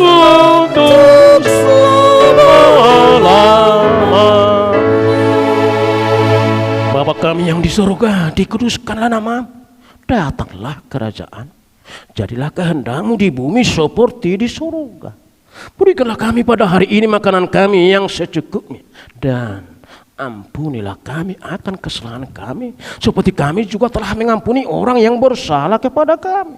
untuk selama-lamanya. Bapa kami yang di surga, dikuduskanlah nama-Mu, datanglah kerajaan, jadilah kehendak-Mu di bumi seperti di surga. Berikanlah kami pada hari ini makanan kami yang secukupnya, dan ampunilah kami akan kesalahan kami, seperti kami juga telah mengampuni orang yang bersalah kepada kami.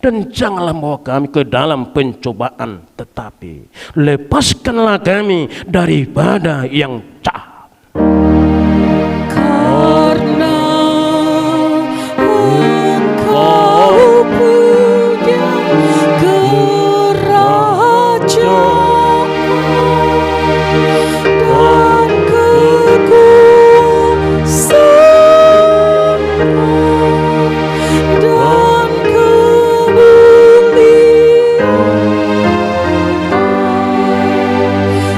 Dan janganlah membawa kami ke dalam pencobaan, tetapi lepaskanlah kami daripada yang jahat. Karena Engkau punya kerajaan dan kekuasaan dan kemuliaan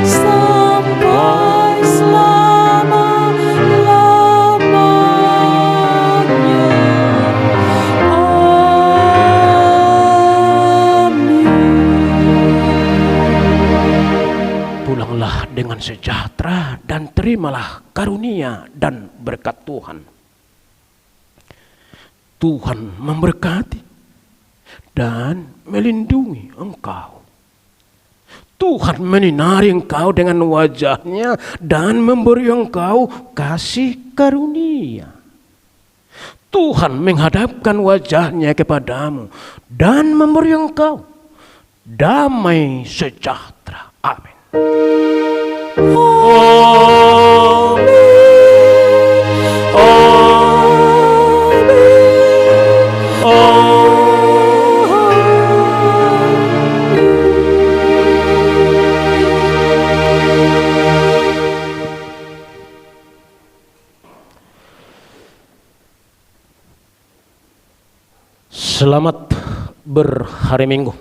sampai selama-lamanya. Amin. Pulanglah dengan sejahtera dan terimalah karunia dan berkat Tuhan. Tuhan memberkati dan melindungi engkau. Tuhan menyinari engkau dengan wajah-Nya dan memberi engkau kasih karunia. Tuhan menghadapkan wajah-Nya kepadamu dan memberi engkau damai sejahtera. Amin. Selamat berhari Minggu.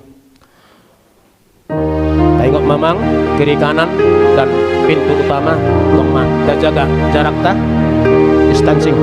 Tengok mamang kiri kanan dan pintu utama lemah. Kita jaga jarak tak, distancing.